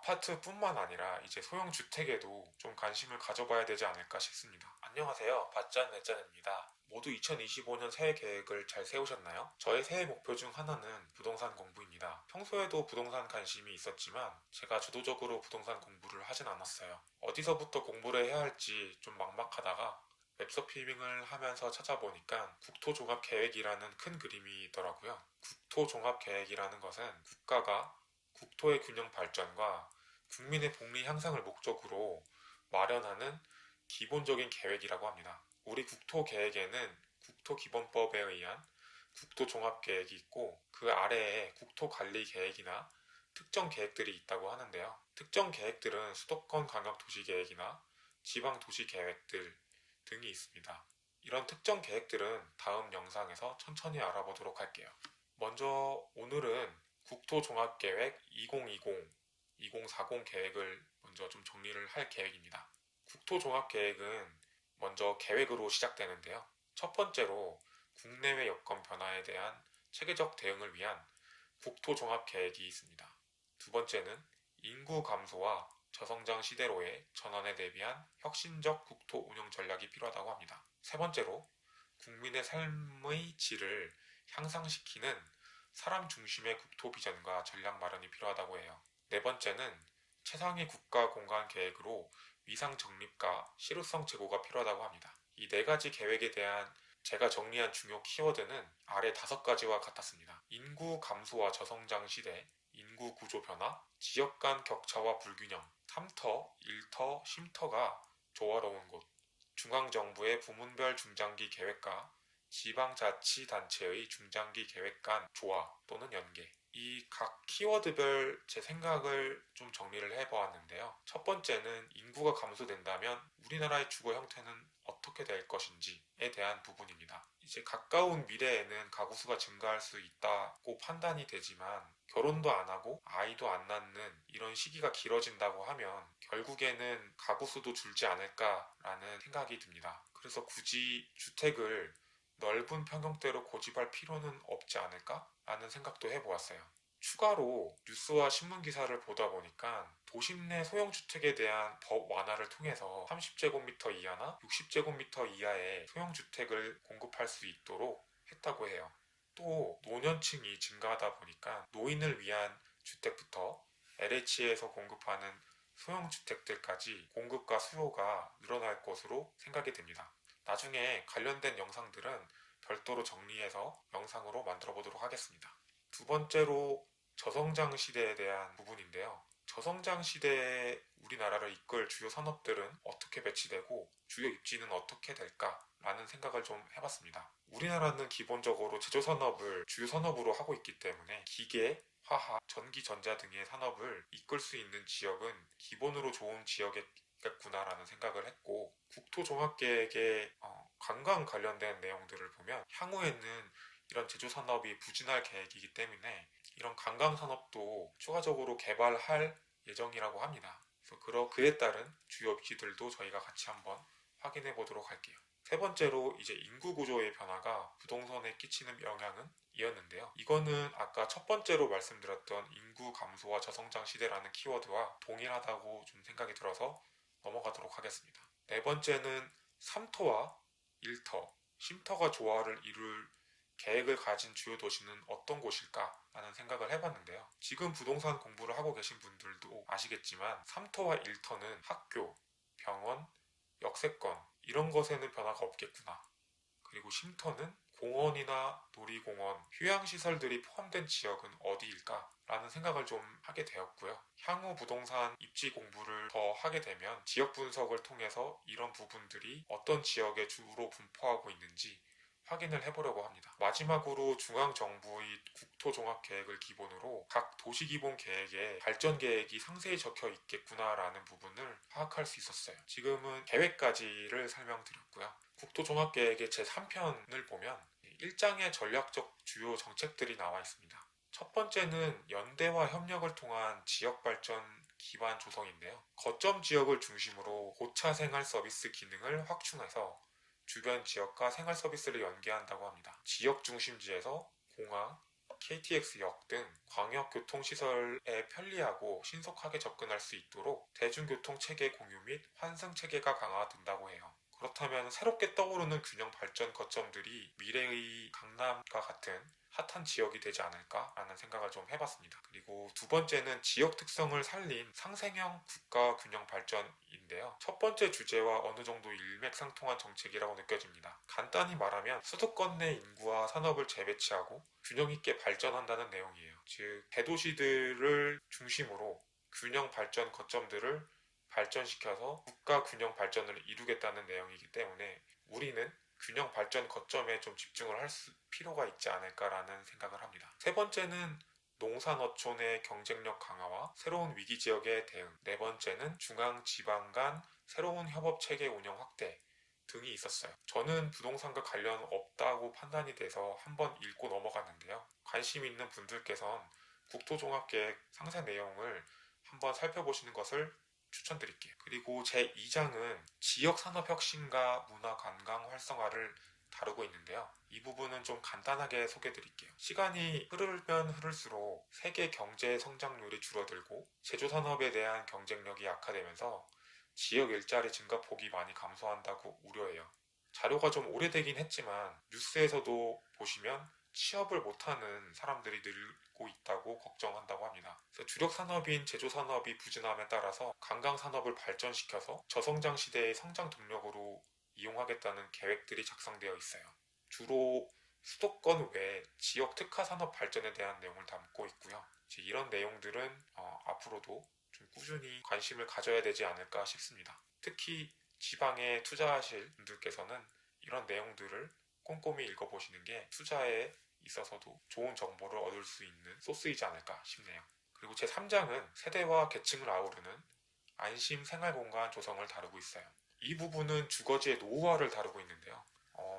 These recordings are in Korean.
아파트뿐만 아니라 이제 소형 주택에도 좀 관심을 가져봐야 되지 않을까 싶습니다. 안녕하세요. 받잔 내짠입니다. 모두 2025년 새해 계획을 잘 세우셨나요? 저의 새해 목표 중 하나는 부동산 공부입니다. 평소에도 부동산 관심이 있었지만 제가 주도적으로 부동산 공부를 하진 않았어요. 어디서부터 공부를 해야 할지 좀 막막하다가 웹서핑을 하면서 찾아보니까 국토종합계획이라는 큰 그림이 있더라고요. 국토종합계획이라는 것은 국가가 국토의 균형 발전과 국민의 복리 향상을 목적으로 마련하는 기본적인 계획이라고 합니다. 우리 국토계획에는 국토기본법에 의한 국토종합계획이 있고 그 아래에 국토관리계획이나 특정 계획들이 있다고 하는데요. 특정 계획들은 수도권 광역도시계획이나 지방도시계획들 등이 있습니다. 이런 특정 계획들은 다음 영상에서 천천히 알아보도록 할게요. 먼저 오늘은 국토종합계획 2020-2040 계획을 먼저 좀 정리를 할 계획입니다. 국토종합계획은 먼저 계획으로 시작되는데요. 첫 번째로 국내외 여건 변화에 대한 체계적 대응을 위한 국토종합계획이 있습니다. 두 번째는 인구 감소와 저성장 시대로의 전환에 대비한 혁신적 국토 운영 전략이 필요하다고 합니다. 세 번째로 국민의 삶의 질을 향상시키는 사람 중심의 국토 비전과 전략 마련이 필요하다고 해요. 네 번째는 최상의 국가 공간 계획으로 위상 정립과 실효성 제고가 필요하다고 합니다. 이 네 가지 계획에 대한 제가 정리한 중요 키워드는 아래 5가지와 같았습니다. 인구 감소와 저성장 시대, 인구 구조 변화, 지역 간 격차와 불균형, 3터, 1터, 쉼터가 조화로운 곳, 중앙정부의 부문별 중장기 계획과 지방자치단체의 중장기 계획 간 조화 또는 연계. 이 각 키워드별 제 생각을 좀 정리를 해보았는데요. 첫 번째는 인구가 감소된다면 우리나라의 주거 형태는 어떻게 될 것인지에 대한 부분입니다. 이제 가까운 미래에는 가구 수가 증가할 수 있다고 판단이 되지만 결혼도 안 하고 아이도 안 낳는 이런 시기가 길어진다고 하면 결국에는 가구 수도 줄지 않을까라는 생각이 듭니다. 그래서 굳이 주택을 넓은 평형대로 고집할 필요는 없지 않을까라는 생각도 해보았어요. 추가로 뉴스와 신문 기사를 보다 보니까 도심 내 소형주택에 대한 법 완화를 통해서 30제곱미터 이하나 60제곱미터 이하의 소형주택을 공급할 수 있도록 했다고 해요. 또 노년층이 증가하다 보니까 노인을 위한 주택부터 LH에서 공급하는 소형주택들까지 공급과 수요가 늘어날 것으로 생각이 됩니다. 나중에 관련된 영상들은 별도로 정리해서 영상으로 만들어 보도록 하겠습니다. 두 번째로 저성장 시대에 대한 부분인데요. 저성장 시대에 우리나라를 이끌 주요 산업들은 어떻게 배치되고 주요 입지는 어떻게 될까라는 생각을 좀 해봤습니다. 우리나라는 기본적으로 제조산업을 주요 산업으로 하고 있기 때문에 기계, 화학, 전기, 전자 등의 산업을 이끌 수 있는 지역은 기본으로 좋은 지역이겠구나라는 생각을 했고 국토종합계획의 관광 관련된 내용들을 보면 향후에는 이런 제조산업이 부진할 계획이기 때문에 이런 관광산업도 추가적으로 개발할 예정이라고 합니다. 그래서 그에 따른 주요 입지들도 저희가 같이 한번 확인해 보도록 할게요. 세 번째로 이제 인구 구조의 변화가 부동산에 끼치는 영향은 이었는데요. 이거는 아까 첫 번째로 말씀드렸던 인구 감소와 저성장 시대라는 키워드와 동일하다고 좀 생각이 들어서 넘어가도록 하겠습니다. 네 번째는 3터와 1터, 쉼터가 조화를 이룰 계획을 가진 주요 도시는 어떤 곳일까? 라는 생각을 해봤는데요. 지금 부동산 공부를 하고 계신 분들도 아시겠지만 3터와 1터는 학교, 병원, 역세권 이런 것에는 변화가 없겠구나. 그리고 쉼터는 공원이나 놀이공원, 휴양시설들이 포함된 지역은 어디일까? 라는 생각을 좀 하게 되었고요. 향후 부동산 입지 공부를 더 하게 되면 지역 분석을 통해서 이런 부분들이 어떤 지역에 주로 분포하고 있는지 확인을 해보려고 합니다. 마지막으로 중앙정부의 국토종합계획을 기본으로 각 도시기본계획에 발전계획이 상세히 적혀 있겠구나라는 부분을 파악할 수 있었어요. 지금은 계획까지를 설명드렸고요. 국토종합계획의 제3편을 보면 1장의 전략적 주요 정책들이 나와 있습니다. 첫 번째는 연대와 협력을 통한 지역발전 기반 조성인데요. 거점 지역을 중심으로 고차 생활 서비스 기능을 확충해서 주변 지역과 생활 서비스를 연계한다고 합니다. 지역 중심지에서 공항, KTX역 등 광역교통시설에 편리하고 신속하게 접근할 수 있도록 대중교통 체계 공유 및 환승 체계가 강화된다고 해요. 그렇다면 새롭게 떠오르는 균형 발전 거점들이 미래의 강남과 같은 핫한 지역이 되지 않을까라는 생각을 좀 해봤습니다. 그리고 두 번째는 지역 특성을 살린 상생형 국가 균형 발전인데요. 첫 번째 주제와 어느 정도 일맥상통한 정책이라고 느껴집니다. 간단히 말하면 수도권 내 인구와 산업을 재배치하고 균형 있게 발전한다는 내용이에요. 즉 대도시들을 중심으로 균형 발전 거점들을 발전시켜서 국가 균형 발전을 이루겠다는 내용이기 때문에 우리는 균형 발전 거점에 좀 집중을 할 필요가 있지 않을까라는 생각을 합니다. 세 번째는 농산어촌의 경쟁력 강화와 새로운 위기 지역의 대응. 네 번째는 중앙 지방 간 새로운 협업 체계 운영 확대 등이 있었어요. 저는 부동산과 관련 없다고 판단이 돼서 한번 읽고 넘어갔는데요. 관심 있는 분들께선 국토종합계획 상세 내용을 한번 살펴보시는 것을 추천드릴게요. 그리고 제 2장은 지역산업혁신과 문화관광 활성화를 다루고 있는데요. 이 부분은 좀 간단하게 소개해 드릴게요. 시간이 흐르면 흐를수록 세계 경제 성장률이 줄어들고 제조산업에 대한 경쟁력이 약화되면서 지역 일자리 증가폭이 많이 감소한다고 우려해요. 자료가 좀 오래되긴 했지만 뉴스에서도 보시면 취업을 못하는 사람들이 늘고 있다고 걱정한다고 합니다. 그래서 주력 산업인 제조 산업이 부진함에 따라서 관광 산업을 발전시켜서 저성장 시대의 성장 동력으로 이용하겠다는 계획들이 작성되어 있어요. 주로 수도권 외 지역 특화 산업 발전에 대한 내용을 담고 있고요. 이런 내용들은 앞으로도 좀 꾸준히 관심을 가져야 되지 않을까 싶습니다. 특히 지방에 투자하실 분들께서는 이런 내용들을 꼼꼼히 읽어보시는 게 투자에 있어서도 좋은 정보를 얻을 수 있는 소스이지 않을까 싶네요. 그리고 제 3장은 세대와 계층을 아우르는 안심 생활공간 조성을 다루고 있어요. 이 부분은 주거지의 노후화를 다루고 있는데요.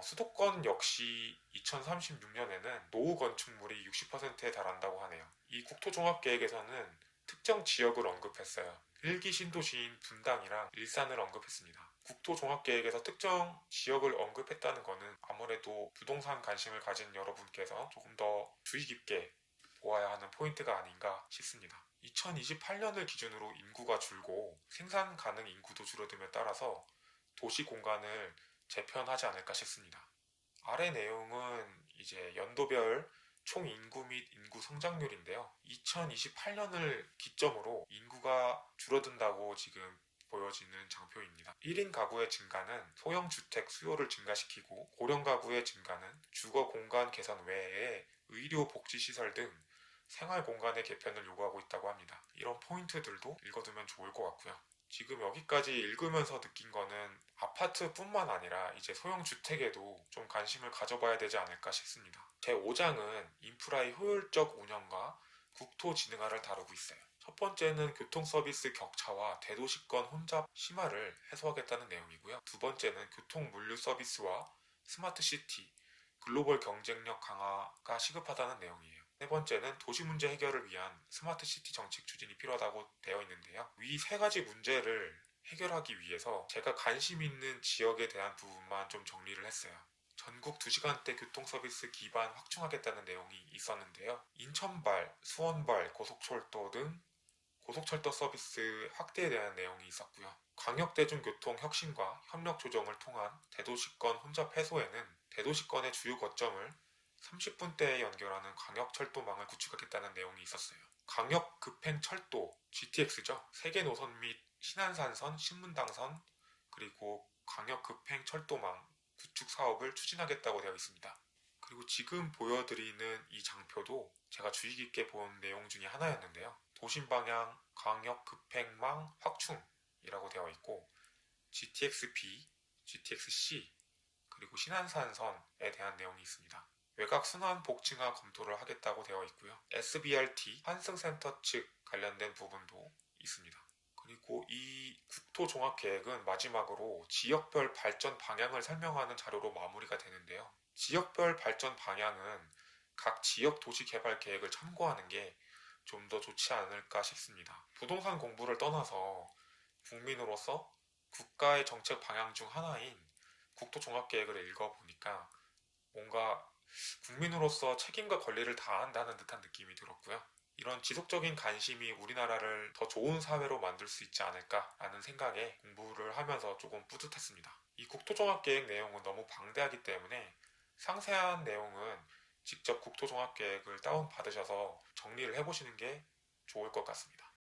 수도권 역시 2036년에는 노후 건축물이 60%에 달한다고 하네요. 이 국토종합계획에서는 특정 지역을 언급했어요. 1기 신도시인 분당이랑 일산을 언급했습니다. 국토종합계획에서 특정 지역을 언급했다는 것은 아무래도 부동산 관심을 가진 여러분께서 조금 더 주의 깊게 보아야 하는 포인트가 아닌가 싶습니다. 2028년을 기준으로 인구가 줄고 생산 가능 인구도 줄어듦에 따라서 도시 공간을 재편하지 않을까 싶습니다. 아래 내용은 이제 연도별 총 인구 및 인구 성장률인데요. 2028년을 기점으로 인구가 줄어든다고 지금 보여지는 장표입니다. 1인 가구의 증가는 소형 주택 수요를 증가시키고 고령 가구의 증가는 주거 공간 개선 외에 의료 복지 시설 등 생활 공간의 개편을 요구하고 있다고 합니다. 이런 포인트들도 읽어두면 좋을 것 같고요. 지금 여기까지 읽으면서 느낀 거는 아파트뿐만 아니라 이제 소형 주택에도 좀 관심을 가져봐야 되지 않을까 싶습니다. 제 5장은 인프라의 효율적 운영과 국토진흥화를 다루고 있어요. 첫 번째는 교통서비스 격차와 대도시권 혼잡 심화를 해소하겠다는 내용이고요. 두 번째는 교통물류 서비스와 스마트시티, 글로벌 경쟁력 강화가 시급하다는 내용이에요. 세 번째는 도시 문제 해결을 위한 스마트시티 정책 추진이 필요하다고 되어 있는데요. 위 세 가지 문제를 해결하기 위해서 제가 관심 있는 지역에 대한 부분만 좀 정리를 했어요. 전국 2시간대 교통서비스 기반 확충하겠다는 내용이 있었는데요. 인천발, 수원발, 고속철도 등 고속철도 서비스 확대에 대한 내용이 있었고요. 광역대중교통 혁신과 협력 조정을 통한 대도시권 혼잡 해소에는 대도시권의 주요 거점을 30분대에 연결하는 광역철도망을 구축하겠다는 내용이 있었어요. 광역급행철도, GTX죠. 세계 노선 및 신안산선, 신문당선, 그리고 광역급행철도망 구축 사업을 추진하겠다고 되어 있습니다. 그리고 지금 보여드리는 이 장표도 제가 주의 깊게 본 내용 중에 하나였는데요. 도심 방향 광역급행망 확충이라고 되어 있고 GTX-B, GTX-C, 그리고 신안산선에 대한 내용이 있습니다. 외곽 순환 복층화 검토를 하겠다고 되어 있고요. SBRT 환승센터 측 관련된 부분도 있습니다. 그리고 이 국토종합계획은 마지막으로 지역별 발전 방향을 설명하는 자료로 마무리가 되는데요. 지역별 발전 방향은 각 지역 도시 개발 계획을 참고하는 게 좀 더 좋지 않을까 싶습니다. 부동산 공부를 떠나서 국민으로서 국가의 정책 방향 중 하나인 국토종합계획을 읽어보니까 뭔가 국민으로서 책임과 권리를 다한다는 듯한 느낌이 들었고요. 이런 지속적인 관심이 우리나라를 더 좋은 사회로 만들 수 있지 않을까라는 생각에 공부를 하면서 조금 뿌듯했습니다. 이 국토종합계획 내용은 너무 방대하기 때문에 상세한 내용은 직접 국토종합계획을 다운받으셔서 정리를 해보시는 게 좋을 것 같습니다.